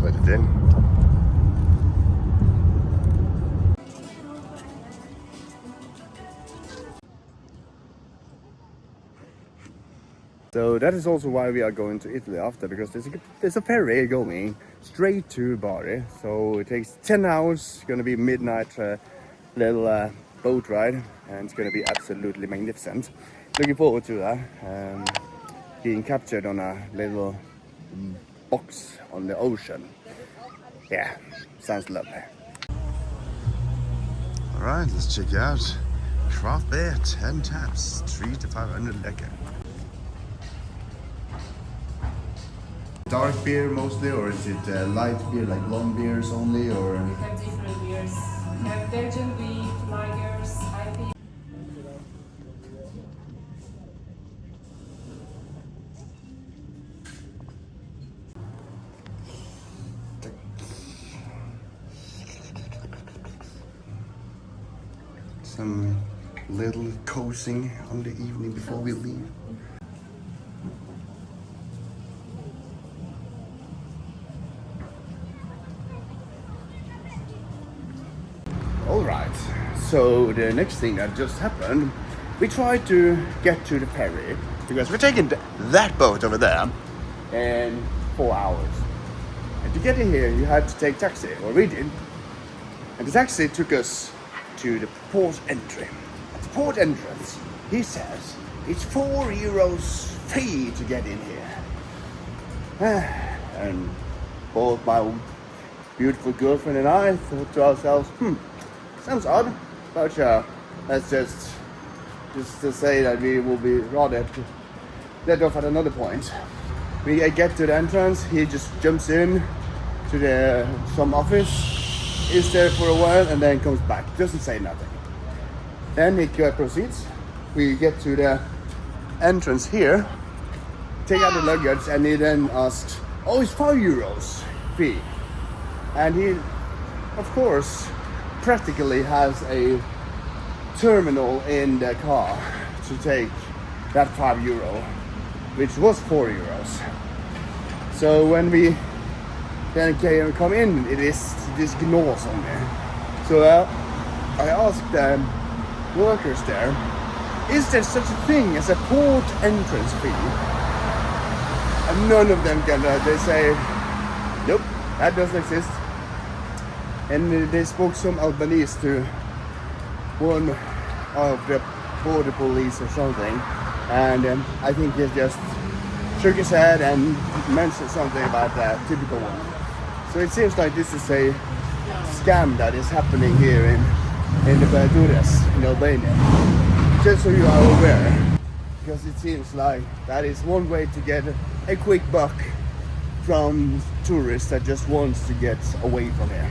put it in. So that is also why we are going to Italy after, because there's a ferry going straight to Bari. So it takes 10 hours. It's gonna be midnight little boat ride, and it's gonna be absolutely magnificent. Looking forward to that. Being captured on a little box on the ocean. Yeah, sounds lovely. All right, let's check it out. Craft beer, 10 taps, 3 to 500 lekker. Dark beer mostly, or is it light beer, like blonde beers only, or? We have different beers. We have Belgian wheat, lagers, IPA. Some little coasting on the evening before we leave. Alright, so the next thing that just happened, we tried to get to the ferry, because we're taking that boat over there in 4 hours. And to get in here, you had to take taxi, or we did. And the taxi took us to the port entry. At the port entrance, he says, it's €4 fee to get in here. And both my beautiful girlfriend and I thought to ourselves, sounds odd, but let's just to say that we will be rather let off at another point. We get to the entrance, he just jumps in to some office, is there for a while, and then comes back, doesn't say nothing. Then he proceeds. We get to the entrance here, take out the luggage, and he then asks, oh, it's €5 fee. And he, of course, practically has a terminal in the car to take that €5, which was €4. So when we then come in, it is this gnaws on me. So I asked the workers there, is there such a thing as a port entrance fee? And none of them can, they say, nope, that doesn't exist. And they spoke some Albanese to one of the border police or something, and I think he just shook his head and mentioned something about that typical one. So it seems like this is a scam that is happening here in the Badures in Albania. Just so you are aware, because it seems like that is one way to get a quick buck from tourists that just wants to get away from here.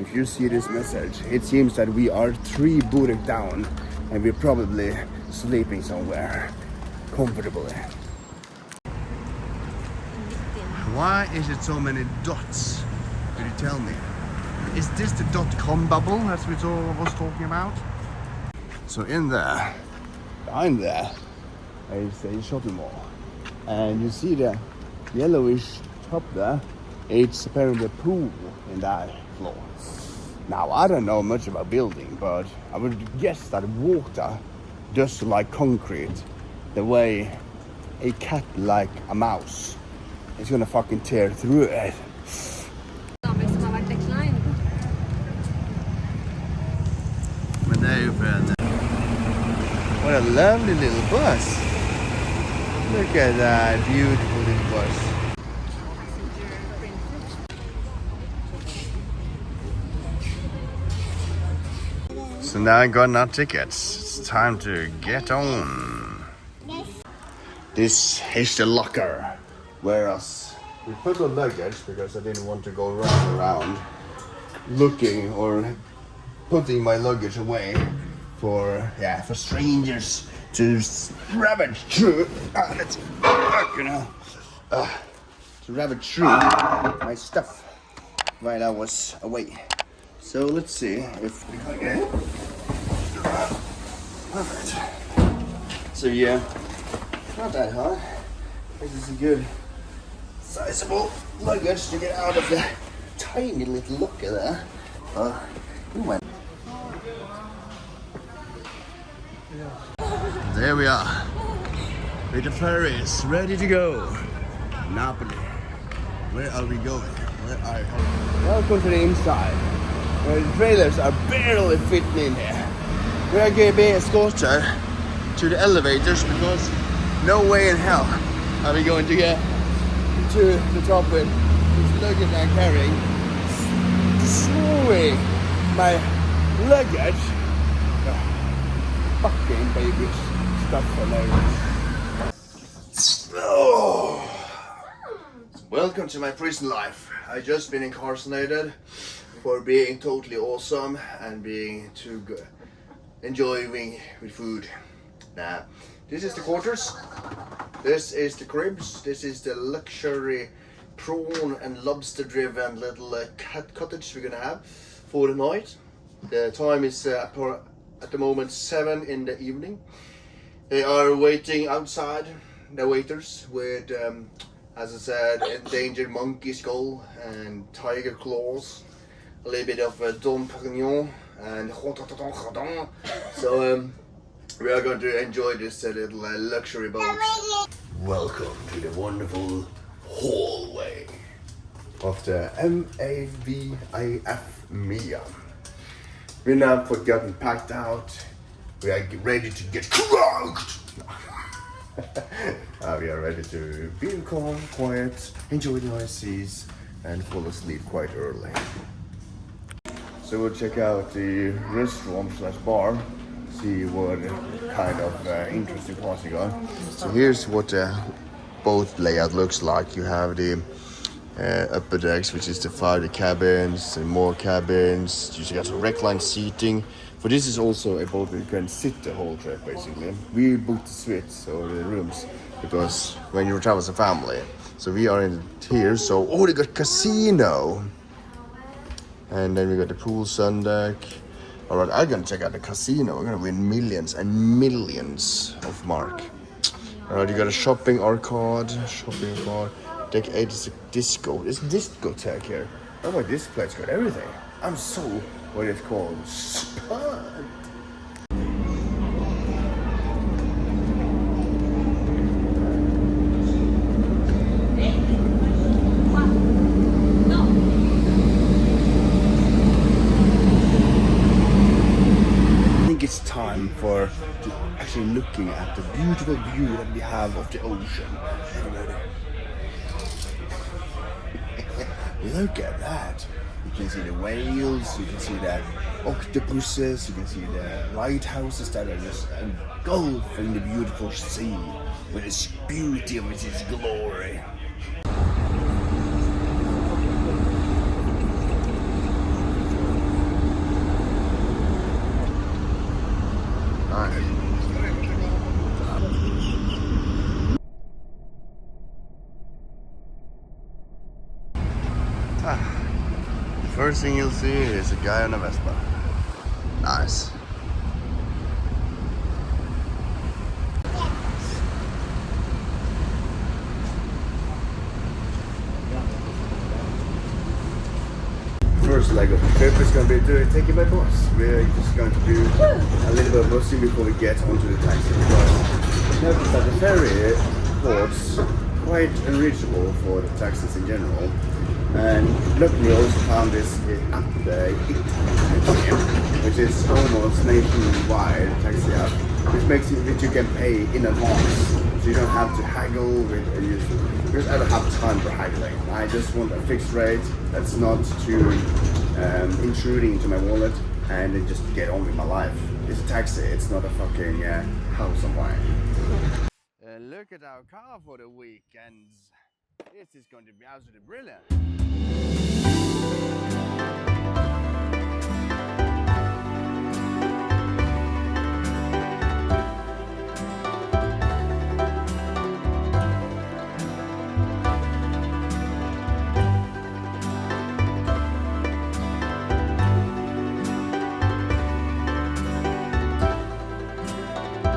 If you see this message, it seems that we are 3 burek down and we're probably sleeping somewhere comfortably. Why is it so many dots? Could you tell me? Is this the .com bubble that's what I was talking about? So in there, behind there, is a shopping mall. And you see the yellowish top there. It's apparently a pool in that floor. Now, I don't know much about building, but I would guess that water does like concrete the way a cat like a mouse is gonna fucking tear through it. Men det är ju för en... What a lovely little bus. Look at that beautiful little bus. So now I got our tickets. It's time to get on. This is the locker, whereas we put our luggage because I didn't want to go running around looking or putting my luggage away for strangers to ravage through. To ravage through my stuff while I was away. So let's see if we can get it. Perfect. So yeah, not that hard. This is a good sizable luggage to get out of the tiny little locker there. We went. There we are. With the ferries ready to go. Napoli. Where are we going? Where are you? Welcome to the inside, where the trailers are barely fitting in here. We are being escorted to the elevators because no way in hell are we going to get to the top with this luggage I'm carrying, destroying my luggage. Fucking baby stuff hilarious. Oh. Welcome to my prison life. I just been incarcerated for being totally awesome and being too good, enjoying with food. Nah, this is the quarters. This is the cribs. This is the luxury prawn and lobster driven little cottage we're gonna have for the night. The time is at the moment 7 in the evening. They are waiting outside, the waiters, with as I said, endangered monkey skull and tiger claws, a little bit of Dom Perignon and so we are going to enjoy this little luxury boat. Welcome to the wonderful hallway of the MAVIF Mia. We're now gotten packed out. We are ready to get cranked. We are ready to be calm, quiet, enjoy the nice seas, and fall asleep quite early. So we'll check out the restaurant/bar, see what kind of interesting parts you got. So here's what the boat layout looks like. You have the upper decks, which is the 5 cabins and more cabins. You got some reclined seating. But this is also a boat where you can sit the whole trip basically. We booked the suites or the rooms because when you travel as a family. So we are in here. So they got casino. And then we got the pool sun deck. Alright, I'm gonna check out the casino. We're gonna win millions and millions of mark. Alright, you got a shopping arcade. Deck 8 is a disco. There's a discotheque here. Oh my, this place got everything. I'm so, what it's called, spun. I think it's time for actually looking at the beautiful view that we have of the ocean. Look at that. You can see the whales, you can see the octopuses, you can see the lighthouses that are just engulfing the beautiful sea with its beauty and with its glory. First thing you'll see is a guy on a Vespa. Nice. First leg of the trip is going to be taken by bus. We're just going to do a little bit of busing before we get onto the taxi because notice that the ferry port's quite unreachable for the taxis in general. And luckily we also found this app, the which is almost nationwide taxi app, which makes it that you can pay in advance, so you don't have to haggle with a user. Because I don't have time for haggling. I just want a fixed rate that's not too intruding into my wallet, and then just get on with my life. It's a taxi, it's not a fucking house I'm buying. Look at our car for the weekends. This is going to be absolutely brilliant.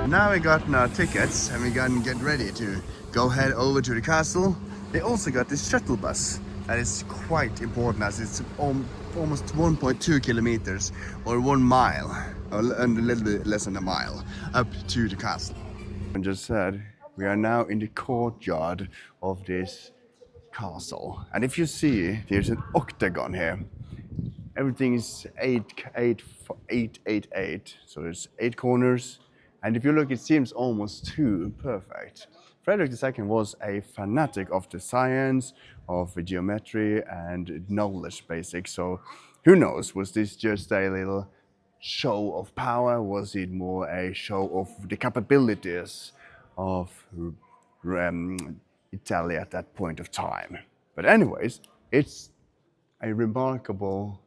Now we got our tickets and we gotta get ready to go head over to the castle They also got this shuttle bus that is quite important as it's almost 1.2 kilometers or 1 mile, or a little bit less than a mile, up to the castle. I just said we are now in the courtyard of this castle, and if you see, there's an octagon here. Everything is 8, 8, 8, 8. So there's 8 corners, and if you look, it seems almost too perfect. Frederick II was a fanatic of the science, of the geometry, and knowledge basics. So who knows? Was this just a little show of power? Was it more a show of the capabilities of Italy at that point of time? But anyways, it's a remarkable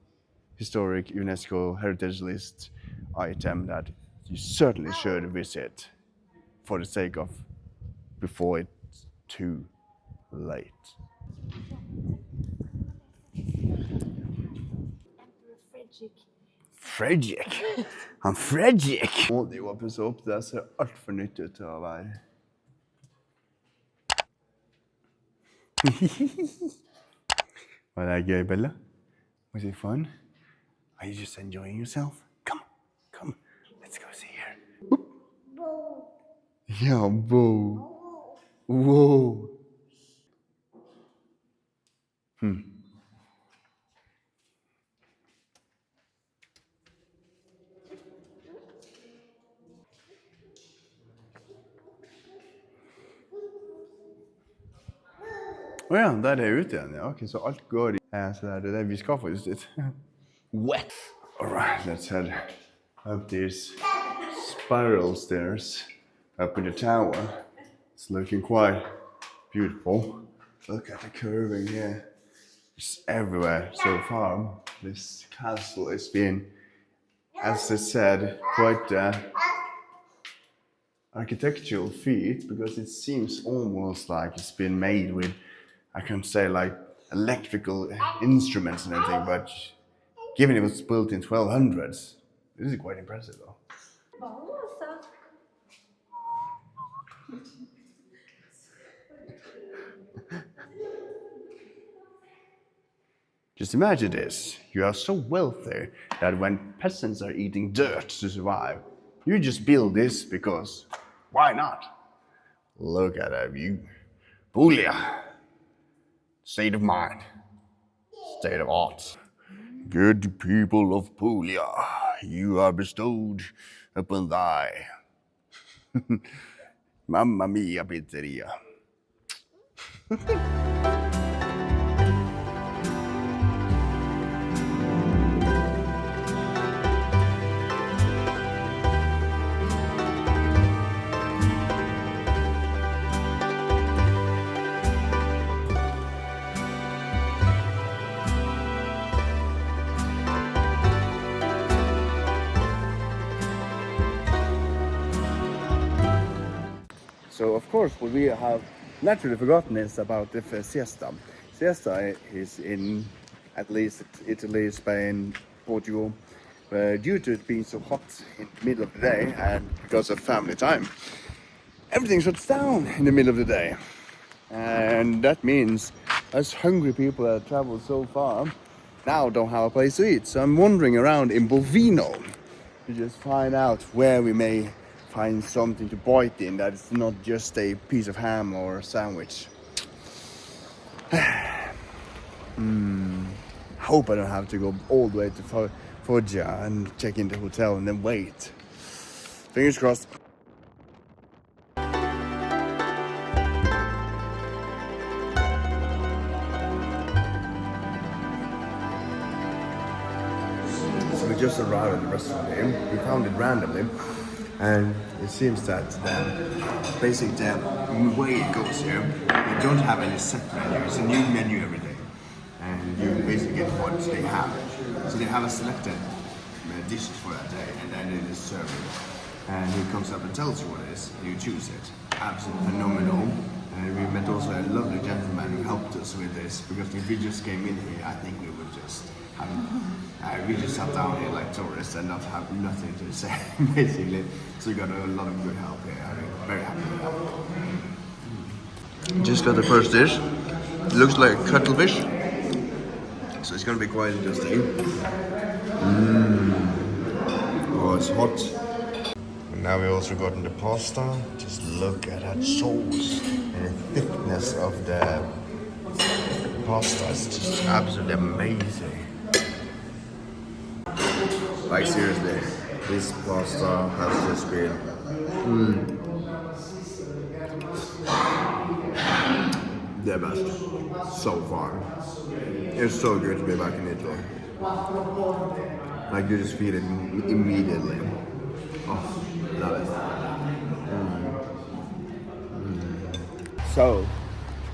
historic UNESCO heritage list item that you certainly should visit for the sake of before it's too late. Fredrik! Han Fredrik! Måten jeg var pusset opp der ser alt for nytt ut til å være. Var det gøy, Bella? Was it fun? Are you just enjoying yourself? Come, let's go see here. Whoa. Yeah, whoa. Whoa. Ja, der er ute igjen, ja. Ok, så alt går i... Så det er det vi skal faktisk dit. Wet. Alright, let's head up these spiral stairs up in the tower. It's looking quite beautiful. Look at the curving here. It's everywhere so far. This castle has been, as I said, quite architectural feat because it seems almost like it's been made with, I can say, like electrical instruments and everything, but given it was built in 1200s, this is quite impressive though. Just imagine this, you are so wealthy that when peasants are eating dirt to survive, you just build this because, why not? Look at that view. Puglia. State of mind. State of art. Good people of Puglia, you are bestowed upon thy Mamma mia pizzeria. So of course what we have naturally forgotten is about the siesta. Siesta is in at least Italy, Spain, Portugal. Due to it being so hot in the middle of the day and because of family time, everything shuts down in the middle of the day. And that means us hungry people that have traveled so far now don't have a place to eat. So I'm wandering around in Bovino to just find out where we may find something to bite in that is not just a piece of ham or a sandwich. Hope I don't have to go all the way to Foggia and check in the hotel and then wait. Fingers crossed. So we just arrived at the restaurant here. We found it randomly. And it seems that basically the way it goes here, they don't have any set menu. It's a new menu every day. And you basically get what they have. So they have a selected dishes for that day, and then it is served. And he comes up and tells you what it is, and you choose it. Absolutely phenomenal. And we met also a lovely gentleman who helped us with this, because if we just came in here, I think we would just have, we just sat down here like tourists and not have nothing to say, basically. So we got a lot of good help here. I'm very happy with that. Just got the first dish. It looks like cuttlefish, so it's gonna be quite interesting. Oh, it's hot. And now we also gotten the pasta. Just look at that sauce and the thickness of the pasta. It's just absolutely amazing. Like seriously, this pasta has just been the best so far. It's so good to be back in Italy. Like you just feel it immediately. Oh, love it. So,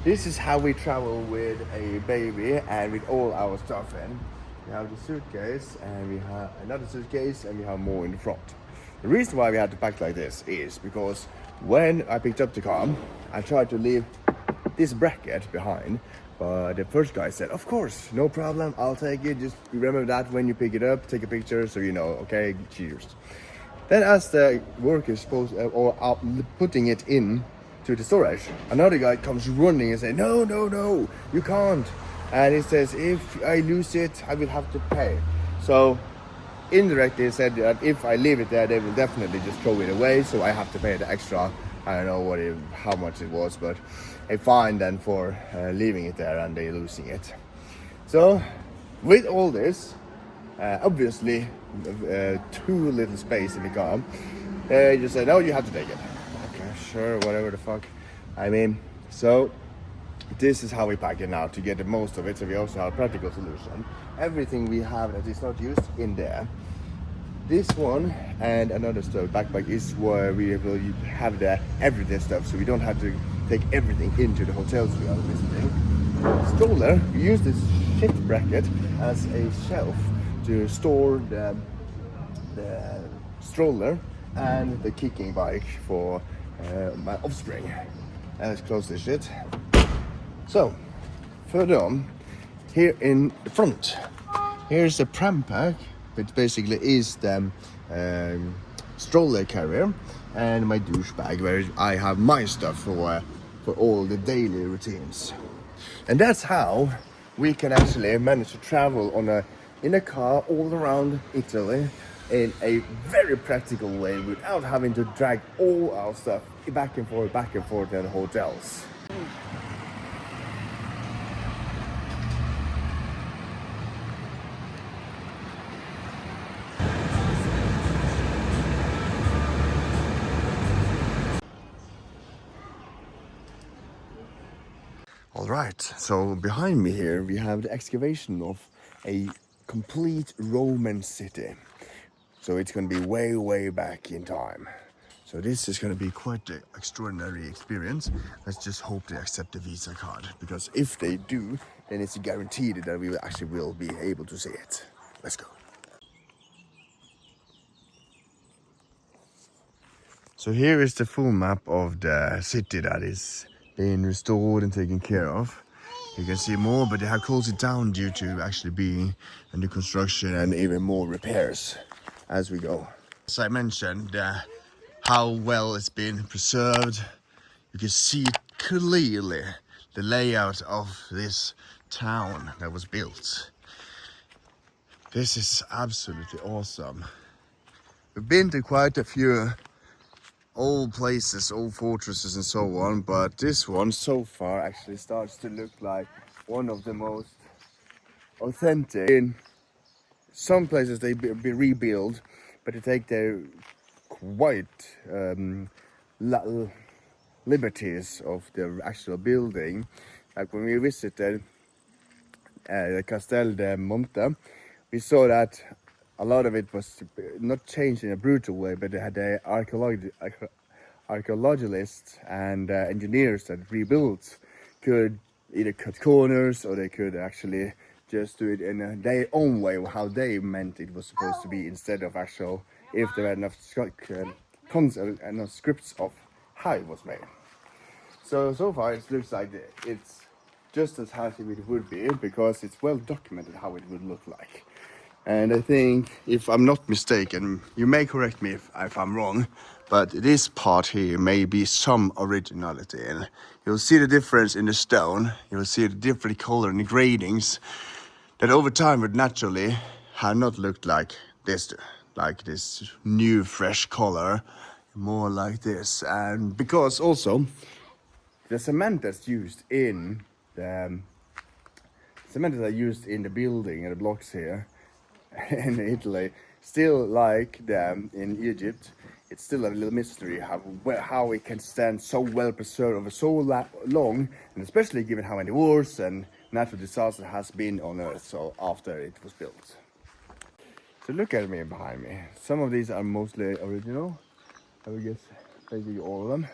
this is how we travel with a baby and with all our stuff in. We have the suitcase and we have another suitcase and we have more in the front. The reason why we had to pack like this is because when I picked up the car, I tried to leave this bracket behind, but the first guy said, of course, no problem, I'll take it. Just remember that when you pick it up, take a picture so you know, okay, cheers. Then as the worker putting it in to the storage, another guy comes running and says, no, you can't. And he says, if I lose it, I will have to pay. So indirectly he said that if I leave it there, they will definitely just throw it away. So I have to pay the extra, I don't know how much it was, but a fine then for leaving it there and they losing it. So with all this, obviously too little space in the car, they just said, no, you have to take it. Okay, sure, whatever the fuck. I mean, so this is how we pack it now to get the most of it. So we also have a practical solution. Everything we have that is not used in there. This one and another stuff backpack is where we will have the everyday stuff, so we don't have to take everything into the hotels we are visiting. Stroller, we use this shift bracket as a shelf to store the stroller and the kicking bike for my offspring. And let's close this shit. So, further on, here in the front, here's the pram pack, which basically is the stroller carrier, and my douche bag where I have my stuff for all the daily routines. And that's how we can actually manage to travel in a car all around Italy in a very practical way without having to drag all our stuff back and forth to the hotels. All right, so behind me here we have the excavation of a complete Roman city. So it's going to be way back in time. So this is going to be quite an extraordinary experience. Let's just hope they accept the Visa card, because if they do, then it's guaranteed that we will be able to see it. Let's go. So here is the full map of the city that is being restored and taken care of. You can see more, but they have closed it down due to actually being under construction and even more repairs as we go. As I mentioned, how well it's been preserved. You can see clearly the layout of this town that was built. This is absolutely awesome. We've been to quite a few old places, old fortresses and so on, but this one so far actually starts to look like one of the most authentic. In some places they be rebuilt, but they take their quite liberties of the actual building. Like when we visited the Castel de Monte, we saw that a lot of it was not changed in a brutal way, but they had the archaeologists and engineers that rebuilt could either cut corners or they could actually just do it in their own way, how they meant it was supposed to be, instead of actual, if there were enough scripts of how it was made. So far it looks like it's just as as it would be, because it's well documented how it would look like. And I think, if I'm not mistaken, you may correct me if I'm wrong, But this part here may be some originality in. You'll see the difference in the stone. You'll see the different color and the gradings that over time would naturally have not looked like this new fresh color, more like this. And because also the cement that's used in the cement that are used in the building and the blocks here in Italy, still like them in Egypt, it's still a little mystery how it can stand so well preserved over so long, and especially given how many wars and natural disaster has been on Earth so after it was built. So look at me behind me. Some of these are mostly original. I would guess basically all of them.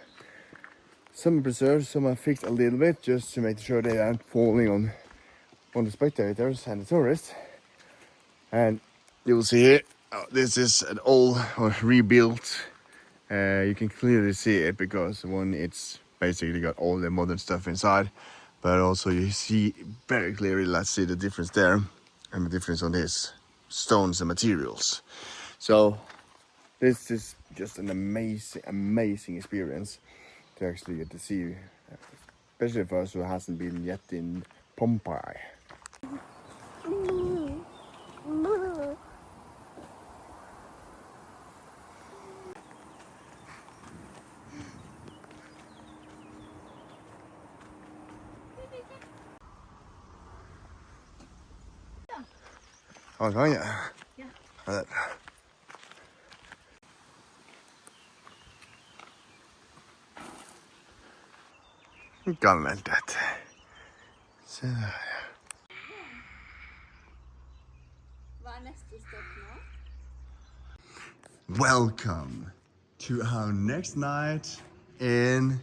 Some are preserved, some are fixed a little bit just to make sure they aren't falling on the spectators and the tourists. And you will see here, this is an old or rebuilt. You can clearly see it because one, it's basically got all the modern stuff inside, but also you see very clearly, let's see the difference there and the difference on this stones and materials. So this is just an amazing experience to actually get to see, especially for us who hasn't been yet in Pompeii. Oh, yeah. Ja. Gammelt dette. Se der, ja. Hva neste stopp nå? Welcome to our next night in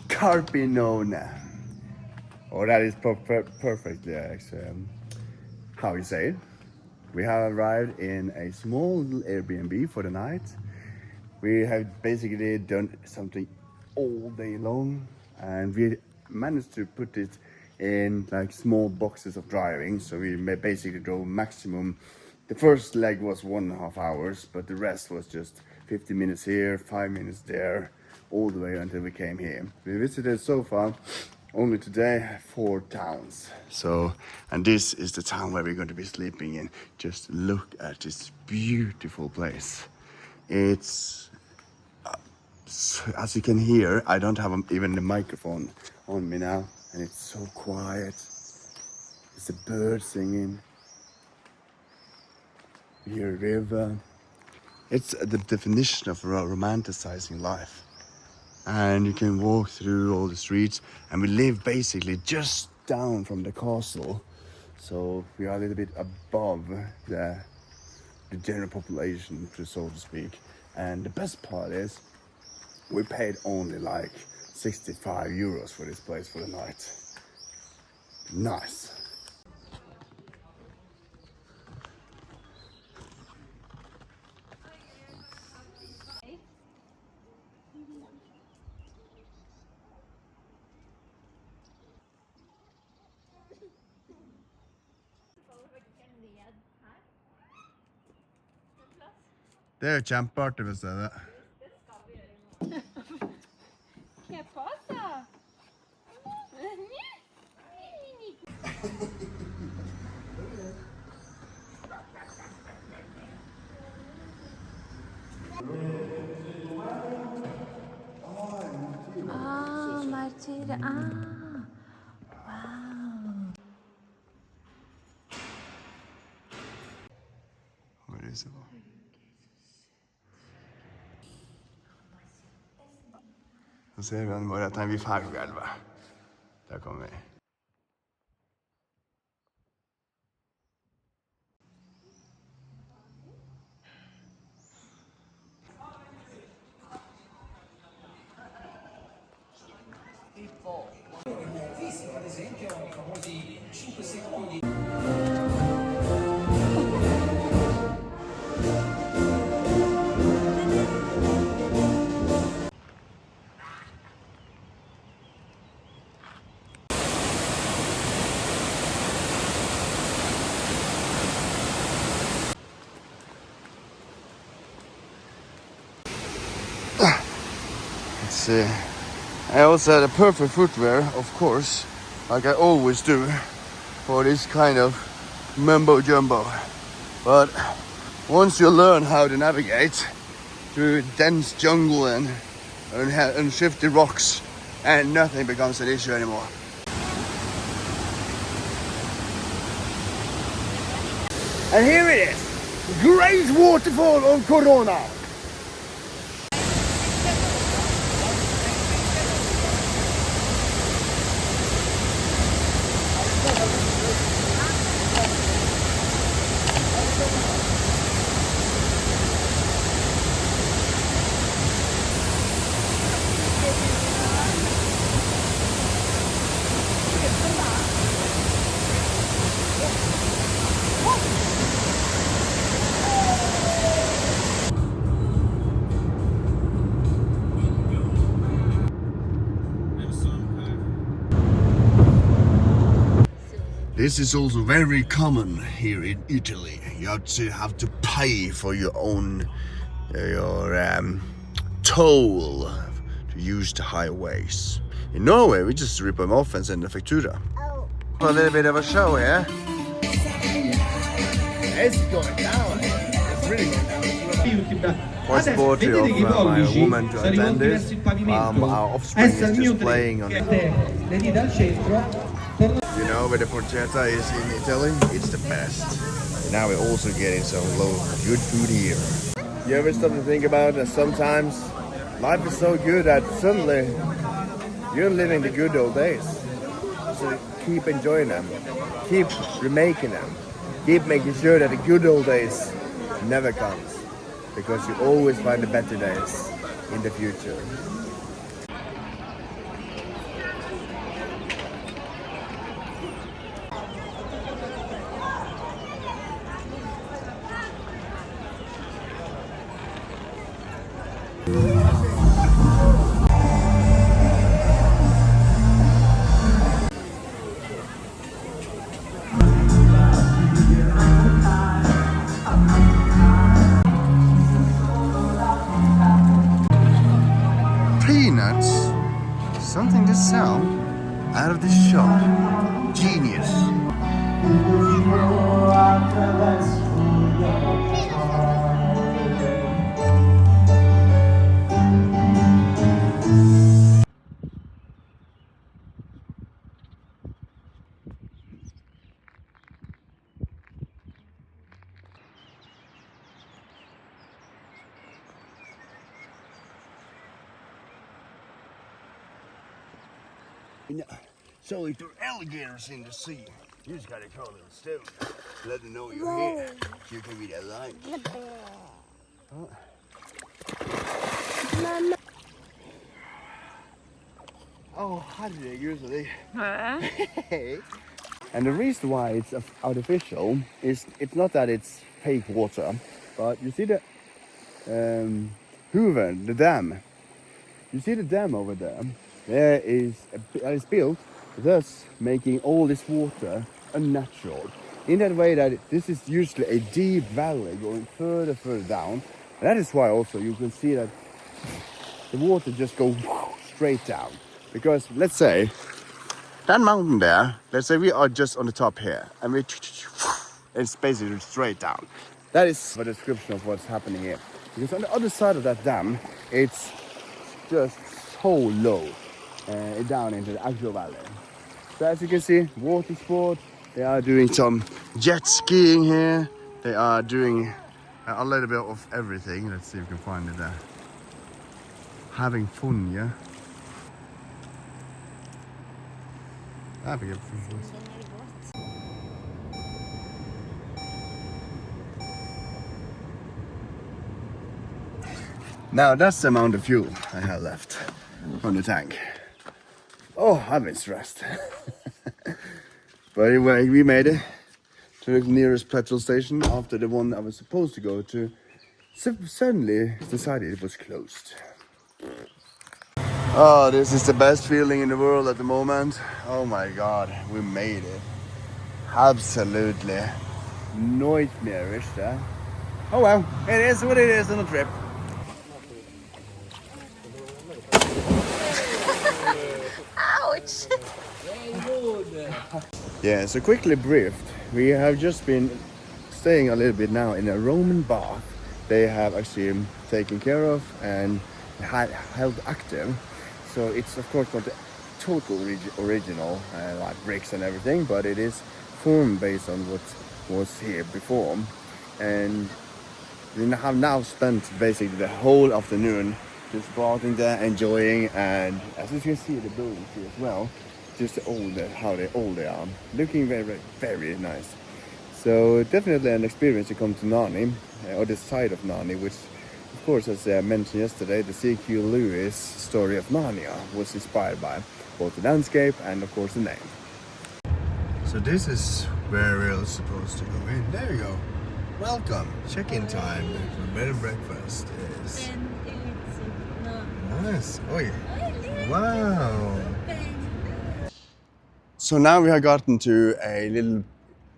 Carpinona. Oh, that is perfectly how you say it. We have arrived in a small little Airbnb for the night. We have basically done something all day long, and we managed to put it in like small boxes of driving. So we basically drove maximum. The first leg was 1.5 hours, but the rest was just 50 minutes here, 5 minutes there, all the way until we came here. We visited so far only today 4 towns. So, and this is the town where we're going to be sleeping in. Just look at this beautiful place. It's as you can hear, I don't have even the microphone on me now, and it's so quiet. It's a bird singing. You hear a river. It's the definition of romanticizing life. And you can walk through all the streets, and we live basically just down from the castle, so we are a little bit above the general population, so to speak. And the best part is we paid only like 65 euros for this place for the night. Nice. Det er jo kjempeartig hvis det er det. Che cosa? Ah, martyr. Ah, wow. What is it? Så ser vi han bare at han blir ferdig ved 11. Der kommer vi. Ad esempio, i famosi 5 secondi. see. I also had a perfect footwear, of course, like I always do, for this kind of mumbo jumbo. But once you learn how to navigate through dense jungle and shifty rocks, and nothing becomes an issue anymore. And here it is, Great Waterfall of Corona. This is also very common here in Italy. You have to pay for your own toll to use the highways. In Norway, we just rip them off and send the factura. Oh. A little bit of a show here. It's going down. It's really going down. What's the poetry of my woman to attend this? Our offspring is just playing on it. You know, where the porchetta is in Italy, it's the best. Now we're also getting some good food here. You ever stop to think about that sometimes life is so good that suddenly you're living the good old days. So keep enjoying them, keep remaking them, keep making sure that the good old days never comes, because you always find the better days in the future. Peanuts? Something to sell out of the shop. Genius. So if there are alligators in the sea, you just gotta call them stone. Let them know you're here. You can be their line. Oh, herregud, så det. And the reason why it's artificial is it's not that it's fake water, but you see the Hoover, the dam. You see the dam over there? There is it's built, thus making all this water unnatural. In that way that this is usually a deep valley going further down. And that is why also you can see that the water just goes straight down. Because let's say that mountain there, let's say we are just on the top here and it's basically straight down. That is a description of what's happening here. Because on the other side of that dam, it's just so low down into the actual valley. So as you can see, water sport, they are doing some jet skiing here. They are doing a little bit of everything. Let's see if we can find it there. Having fun, yeah? Having fun. Now that's the amount of fuel I have left on the tank. Oh, I've been stressed. But anyway, we made it to the nearest petrol station after the one I was supposed to go to suddenly decided it was closed. Oh, this is the best feeling in the world at the moment. Oh my God, we made it. Absolutely nightmarish there. Oh well, it is what it is on a trip. much. Yeah, so quickly briefed, we have just been staying a little bit now in a Roman bath. They have actually taken care of and held active. So it's of course not the total original like bricks and everything, but it is formed based on what was here before. And we have now spent basically the whole afternoon just bathing there, enjoying, and as you can see the buildings here as well, just how old they are, looking very, very nice. So definitely an experience to come to Narnia, or the side of Narnia, which of course, as I mentioned yesterday, the C.Q. Lewis story of Narnia was inspired by both the landscape and of course the name. So this is where we're supposed to go in. There we go. Welcome. Check-in time for bed and breakfast is... Nice. Oh yeah. Wow. So now we have gotten to a little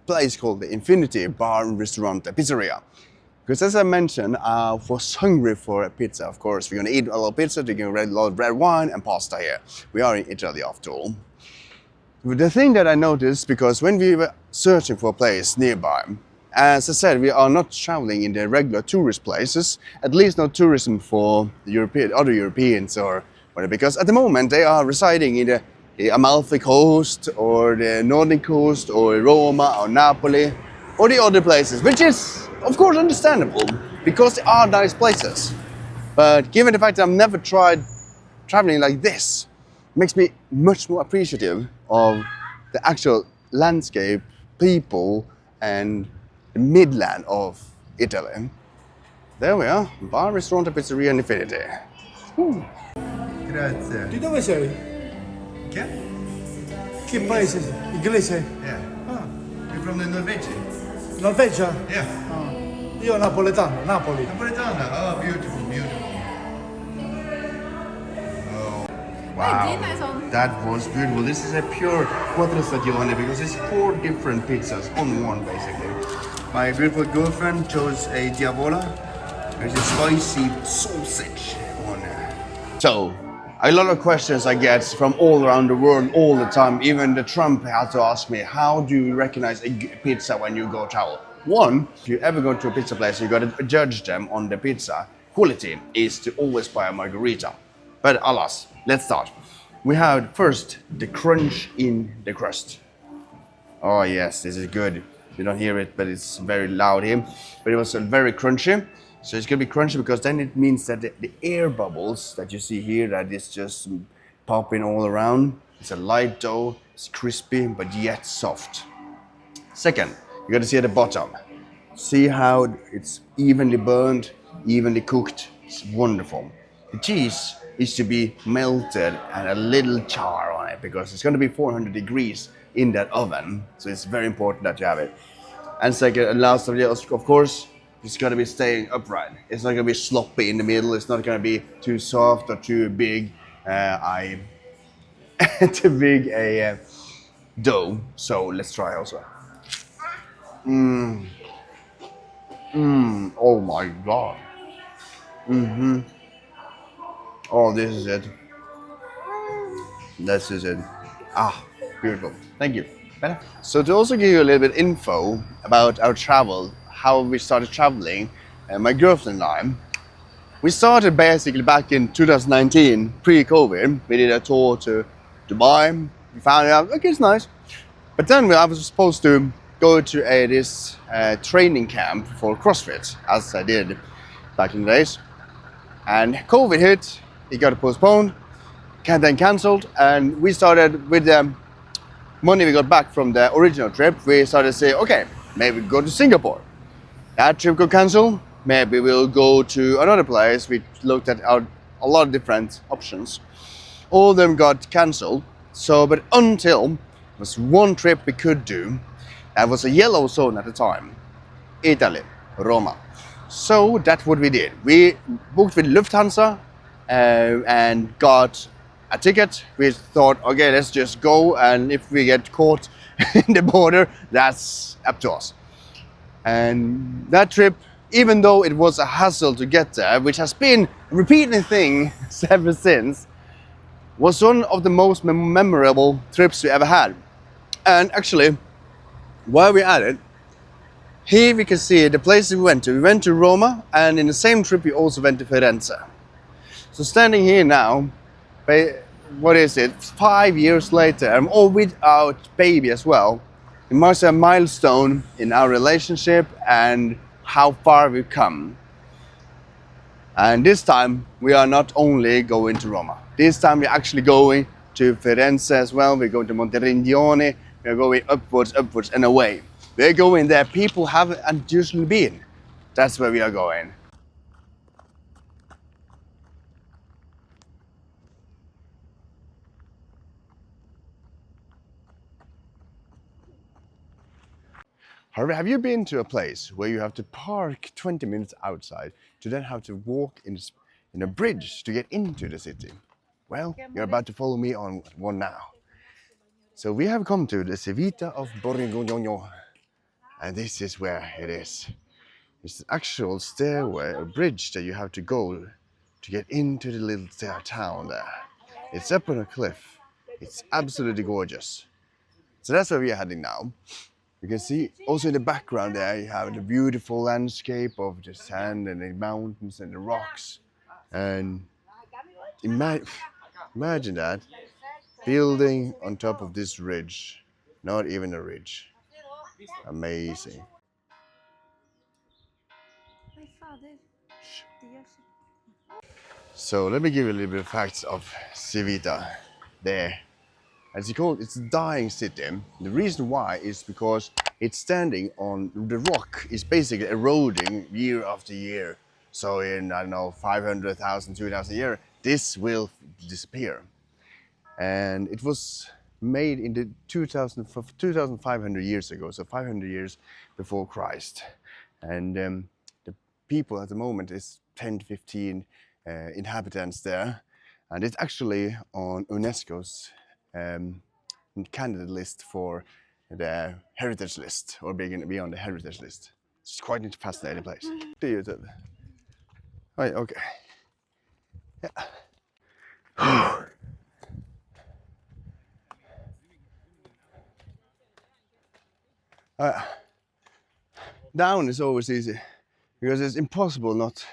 place called the Infinity Bar and Restaurant Pizzeria. Because as I mentioned, I was hungry for a pizza, of course. We're gonna eat a lot of pizza, drinking a lot of red wine and pasta here. We are in Italy after all. The thing that I noticed, because when we were searching for a place nearby, as I said, we are not traveling in the regular tourist places, at least not tourism for the other Europeans or whatever, because at the moment they are residing in the Amalfi Coast or the Northern Coast or Roma or Napoli or the other places, which is of course understandable because they are nice places. But given the fact that I've never tried traveling like this, it makes me much more appreciative of the actual landscape, people and the midland of Italy. There we are, Bar, Ristorante, Pizzeria, Infinity. Grazie. Di dove sei? Che? Che paese sei? Inglese? Yeah. Ah, You're from the Norwegian? Norvegia? Yeah. Ah. Io napoletano, Napoli. Napoletana. Oh, beautiful, beautiful. Oh, wow. That was beautiful. This is a pure quattro stagione because it's 4 different pizzas on one, basically. My beautiful girlfriend chose a diavola. There's a spicy sausage on it. So, a lot of questions I get from all around the world all the time. Even the Trump had to ask me, how do you recognize a pizza when you go travel? One, if you ever go to a pizza place, you got to judge them on the pizza quality is to always buy a margherita. But alas, let's start. We have first the crunch in the crust. Oh yes, this is good. You don't hear it, but it's very loud here. But it was very crunchy. So it's gonna be crunchy because then it means that the air bubbles that you see here, that is just popping all around. It's a light dough, it's crispy, but yet soft. Second, you gotta see at the bottom. See how it's evenly burned, evenly cooked. It's wonderful. The cheese is to be melted and a little char on it because it's gonna be 400 degrees in that oven. So it's very important that you have it. And second, and last of course, it's gonna be staying upright. It's not gonna be sloppy in the middle. It's not gonna be too soft or too big. Too big a dough. So let's try also. Oh my god. Oh, this is it. This is it. Ah, beautiful. Thank you. So to also give you a little bit info about our travel, how we started traveling, my girlfriend and I, we started basically back in 2019, pre-COVID. We did a tour to Dubai. We found out, okay, it's nice. But then I was supposed to go to this training camp for CrossFit, as I did back in the days. And COVID hit, it got postponed, then cancelled, and we started with the money we got back from the original trip. We started to say, okay, maybe go to Singapore. That trip got cancelled, maybe we'll go to another place. We looked at a lot of different options. All of them got cancelled. So, but until there was one trip we could do, that was a yellow zone at the time, Italy, Roma. So that's what we did. We booked with Lufthansa and got a ticket. We thought, okay, let's just go, and if we get caught in the border, that's up to us. And that trip, even though it was a hassle to get there, which has been a repeating thing ever since, was one of the most memorable trips we ever had. And actually, while we're at it, here we can see the places we went to. We went to Roma, and in the same trip we also went to Firenze. So standing here now, what is it, 5 years later, and all without baby as well, it marks a milestone in our relationship and how far we've come. And this time we are not only going to Roma. This time we're actually going to Firenze as well. We're going to Monteriggioni. We're going upwards and away. We're going there people haven't usually been. That's where we are going. However, have you been to a place where you have to park 20 minutes outside to then have to walk in a bridge to get into the city? Well, you're about to follow me on one now. So we have come to the Civita of Borgogno, and this is where it is. It's an actual stairway, a bridge that you have to go to get into the little town there. It's up on a cliff. It's absolutely gorgeous. So that's where we are heading now. You can see also in the background there you have the beautiful landscape of the sand and the mountains and the rocks. And imagine that, building on top of this ridge, not even a ridge. Amazing. My father. So let me give you a little bit of facts of Civita there. As you call it, it's a dying city. The reason why is because it's standing on the rock is basically eroding year after year. So in, I don't know, 500,000, 2,000 years, this will disappear. And it was made in the 2,500 years ago, so 500 years before Christ. And the people at the moment is 10 to 15 inhabitants there. And it's actually on UNESCO's candidate list for the heritage list, or being be on the heritage list. It's quite a fascinating place. Do you? Right, okay. Yeah. Down is always easy because it's impossible not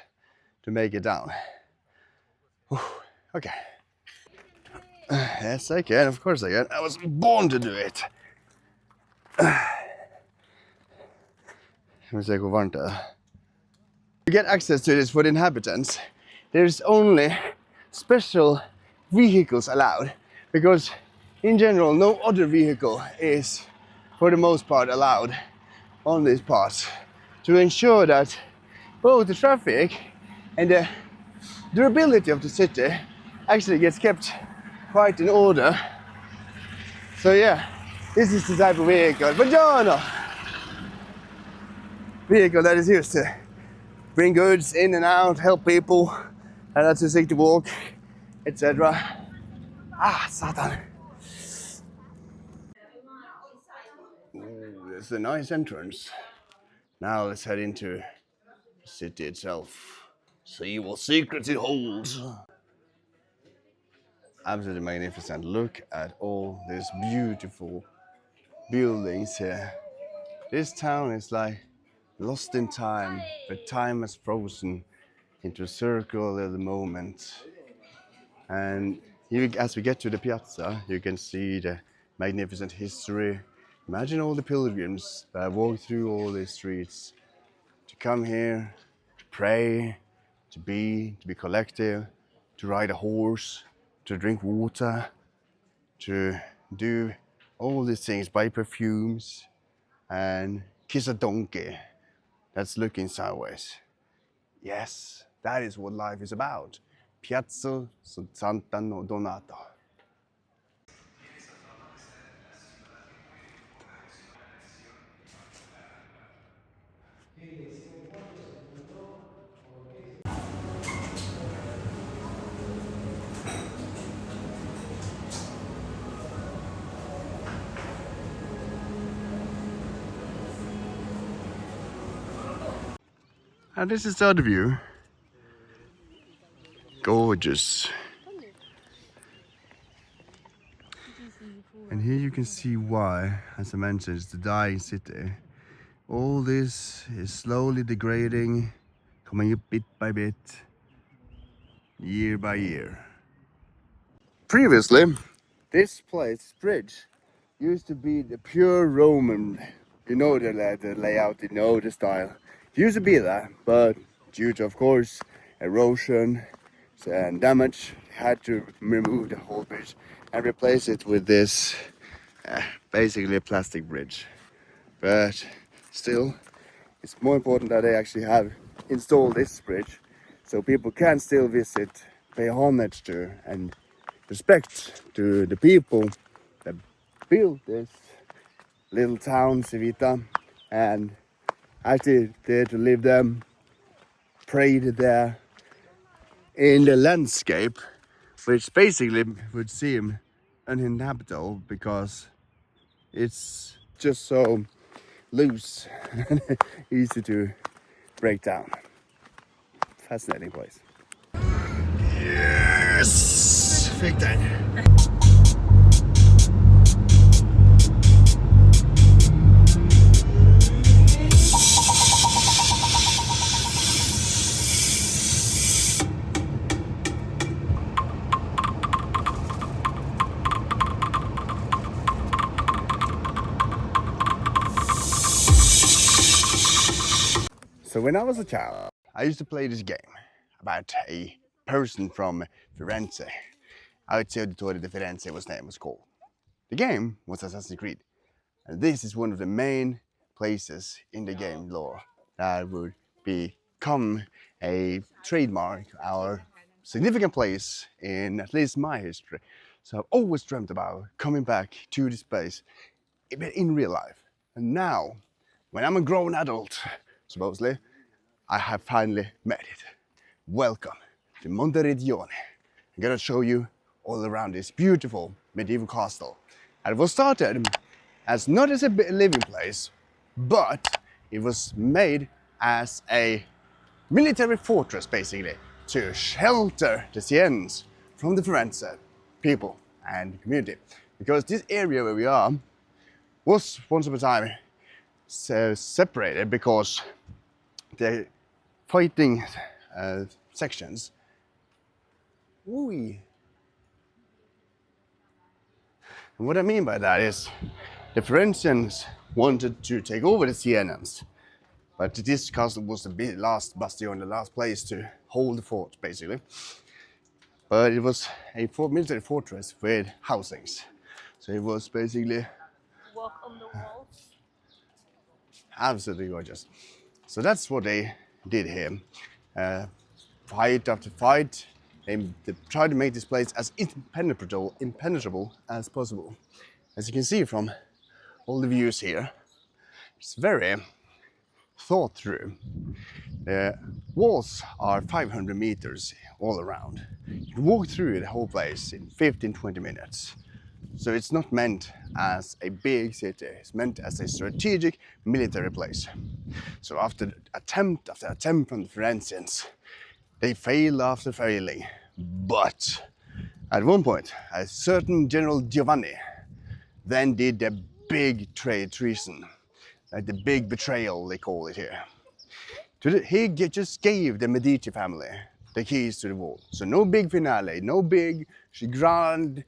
to make it down. Okay. Yes, I can. Of course I can. I was born to do it. To get access to this for the inhabitants, there's only special vehicles allowed, because in general no other vehicle is for the most part allowed on this path, to ensure that both the traffic and the durability of the city actually gets kept quite in order. So yeah, this is the type of vehicle, buongiorno, vehicle that is used to bring goods in and out, help people, and that's a safe to walk, etc. Satan. Ooh, there's a nice entrance. Now let's head into the city itself. See what secrets it holds. Absolutely magnificent. Look at all these beautiful buildings here. This town is like lost in time, but time has frozen into a circle at the moment. And as we get to the piazza, you can see the magnificent history. Imagine all the pilgrims that walk through all these streets to come here, to pray, to be collective, to ride a horse, to drink water, to do all these things, buy perfumes, and kiss a donkey that's looking sideways. Yes, that is what life is about. Piazza Santa Donato. And this is the other view. Gorgeous. And here you can see why, as I mentioned, it's the dying city. All this is slowly degrading, coming up bit by bit, year by year. Previously, this place, bridge, used to be the pure Roman. You know the layout, you know the style. It used to be that, but due to, of course, erosion and damage, had to remove the whole bridge and replace it with this, basically a plastic bridge. But still, it's more important that they actually have installed this bridge, so people can still visit, pay homage to, and respect to the people that built this little town, Civita, and actually there to live there, prayed there in the landscape, which basically would seem uninhabitable because it's just so loose and easy to break down. Fascinating place. Yes! Fick den! So when I was a child, I used to play this game about a person from Firenze. Outside Auditorio di Firenze was name was called. The game was Assassin's Creed. And this is one of the main places in the game lore that would become a trademark or significant place in at least my history. So I've always dreamt about coming back to this place in real life. And now, when I'm a grown adult, supposedly, I have finally met it. Welcome to Monteredione. I'm gonna show you all around this beautiful medieval castle. And it was started as not as a living place, but it was made as a military fortress, basically, to shelter the Siennes from the Firenze people and community. Because this area where we are was once upon a time separated because the fighting sections. And what I mean by that is the Florentians wanted to take over the Siennes, but this castle was the last bastion, the last place to hold the fort, basically. But it was a military fortress with housings, so it was basically Walk on the walls. absolutely gorgeous. So that's what they did here. Fight after fight, they tried to make this place as impenetrable as possible. As you can see from all the views here, it's very thought through. The walls are 500 meters all around. You can walk through the whole place in 15-20 minutes. So it's not meant as a big city, it's meant as a strategic military place. So after attempt from the Florentians, they failed after failing. But at one point, a certain General Giovanni then did the big treason, like the big betrayal they call it here. He just gave the Medici family the keys to the wall. So no big finale, no big grand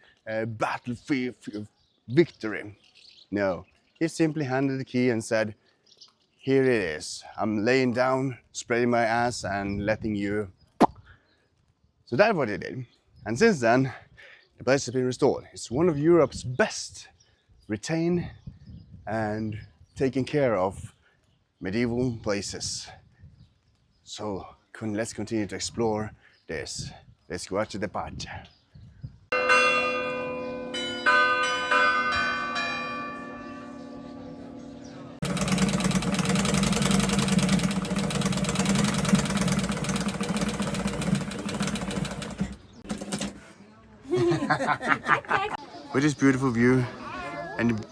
battlefield victory. No, he simply handed the key and said, here it is. I'm laying down, spreading my ass and letting you. So that's what he did. And since then, the place has been restored. It's one of Europe's best retained and taken care of medieval places. So let's continue to explore this. Let's go out to the party. With this beautiful view, and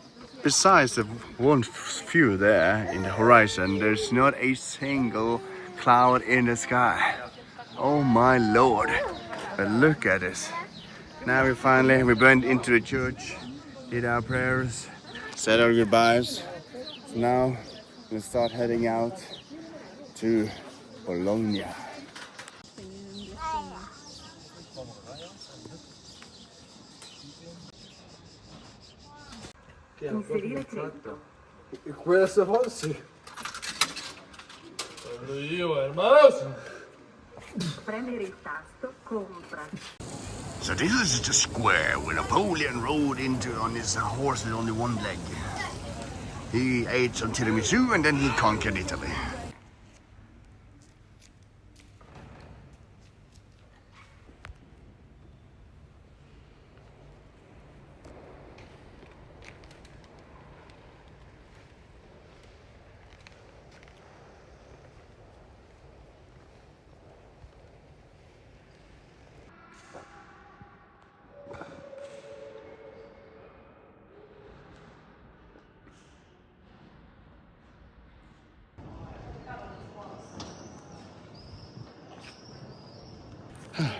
besides the one view there in the horizon, there's not a single cloud in the sky. Oh my lord, but look at this. Now we went into the church did our prayers, said our goodbyes. So now we'll start heading out to Bologna. Questo forse? Sono io, hermanos. Premere il tasto compra. So this is the square where Napoleon rode into on his horse with only one leg. He ate some tiramisu and then he conquered Italy.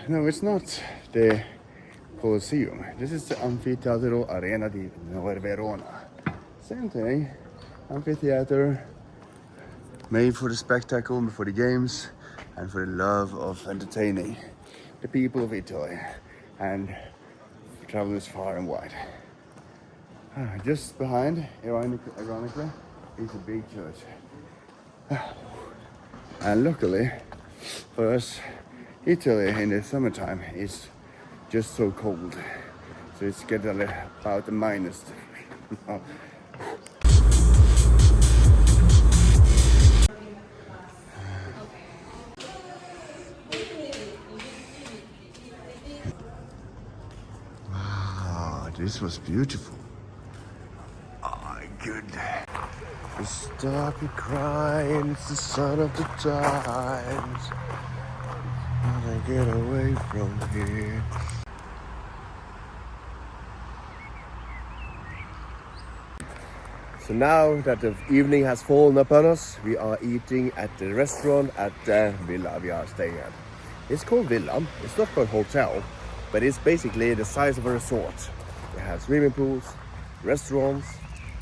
No, it's not the Colosseum. This is the Amphitheatro Arena di Verona. Same thing. Amphitheater made for the spectacle, for the games, and for the love of entertaining the people of Italy and travelers far and wide. Just behind, ironically, is a big church. And luckily for us, Italy in the summertime is just so cold. So it's getting about a minus. Wow, this was beautiful. Oh my goodness. Stop crying, it's the sign of the times. Gotta get away from here. So now that the evening has fallen upon us, we are eating at the restaurant at the villa we are staying at. It's called villa, it's not called hotel, but it's basically the size of a resort. It has swimming pools, restaurants,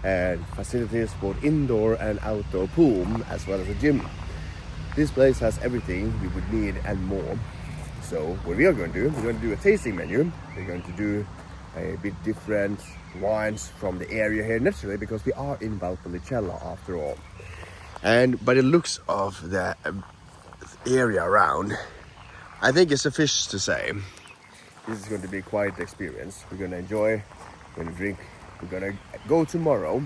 and facilities both indoor and outdoor pool, as well as a gym. This place has everything we would need and more. So what we are going to do, we're going to do a tasting menu. We're going to do a bit different wines from the area here, naturally, because we are in Valpolicella after all. And by the looks of the area around, I think it's sufficient to say this is going to be quite the experience. We're going to enjoy, we're going to drink, we're going to go tomorrow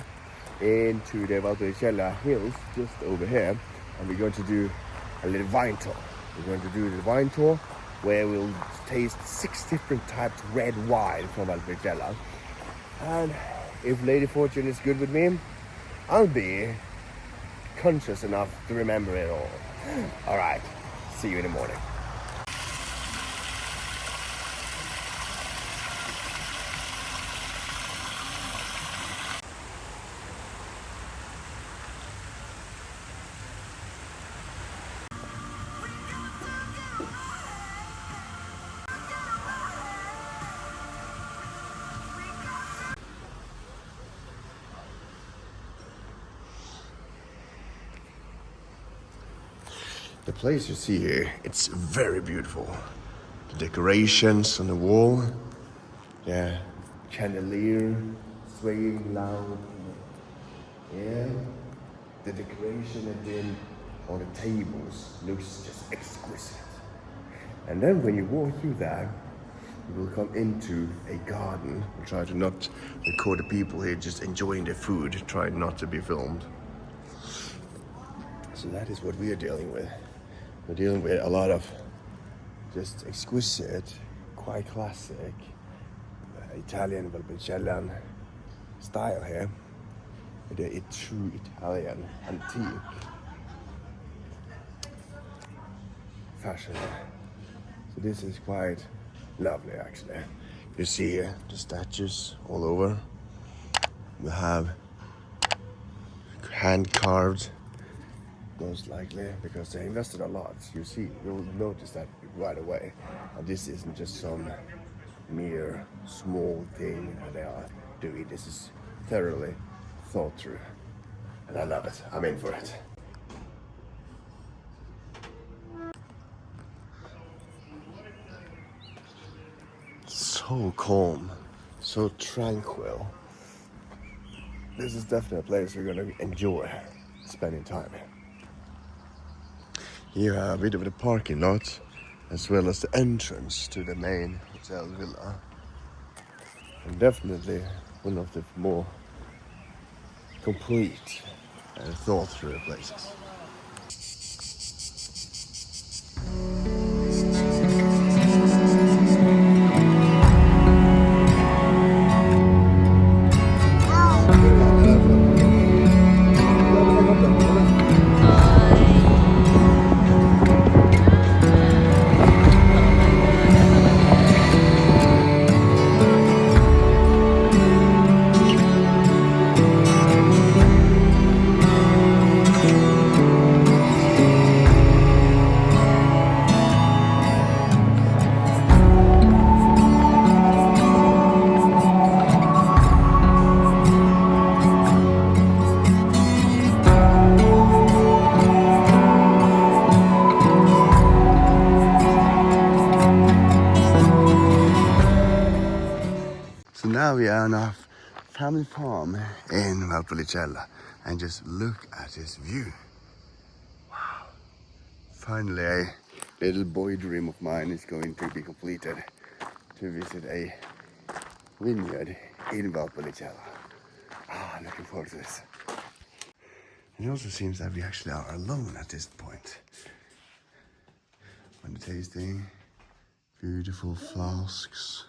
into the Valpolicella hills just over here, and we're going to do a little wine tour. We're going to do the wine tour where we'll taste 6 different types of red wine from Valpolicella. And if Lady Fortune is good with me, I'll be conscious enough to remember it all. All right, see you in the morning. The place you see here, it's very beautiful. The decorations on the wall, the chandelier swaying loud. Yeah, the decoration again on the tables looks just exquisite. And then when you walk through that, you will come into a garden. We'll try to not record the people here just enjoying their food, trying not to be filmed. So that is what we are dealing with. We're dealing with a lot of just exquisite, quite classic Italian, Valpolicella style here. The true Italian antique fashion. So this is quite lovely actually. You see here the statues all over. We have hand carved, most likely, because they invested a lot. You'll notice that right away. And this isn't just some mere small thing. They are doing this is thoroughly thought through. And I love it. I'm in for it. So calm, so tranquil. This is definitely a place you're gonna enjoy spending time in. You have a bit of the parking lot as well as the entrance to the main hotel villa. And definitely one of the more complete and thought through places. So now we are on a family farm in Valpolicella, and just look at this view. Wow. Finally a little boy dream of mine is going to be completed, to visit a vineyard in Valpolicella. I'm looking forward to this. And it also seems that we actually are alone at this point. When the tasting, beautiful flasks.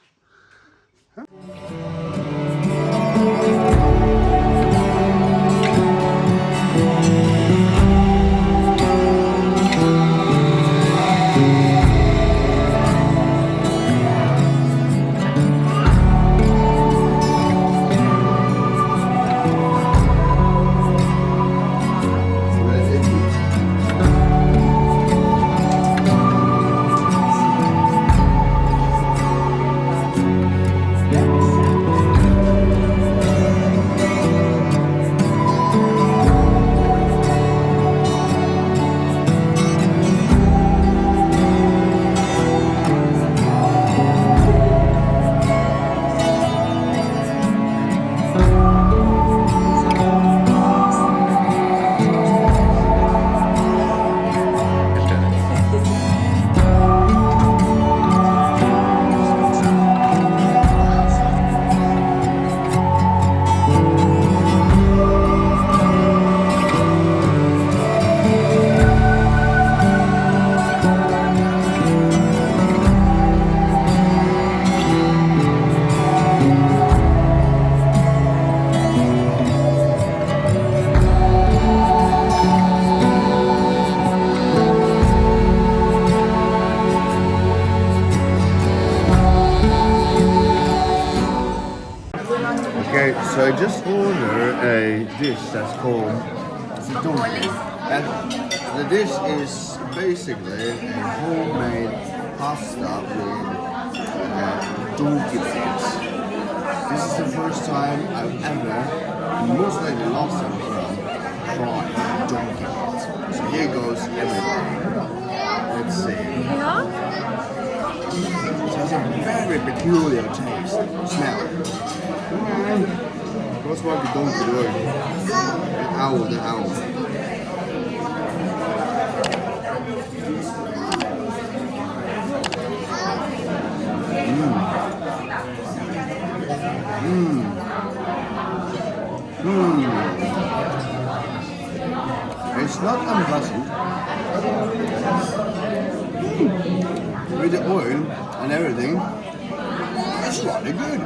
Okay, so I just ordered a dish that's called donkey. And the dish is basically a homemade pasta with donkey legs. This is the first time I've ever, most likely last time around, tried donkey legs. So here goes everybody. Let's see. So it's a very peculiar taste, smell. Vad smakar donkey då? Det är owl. It's not unpleasant. With the oil and everything, it's really good.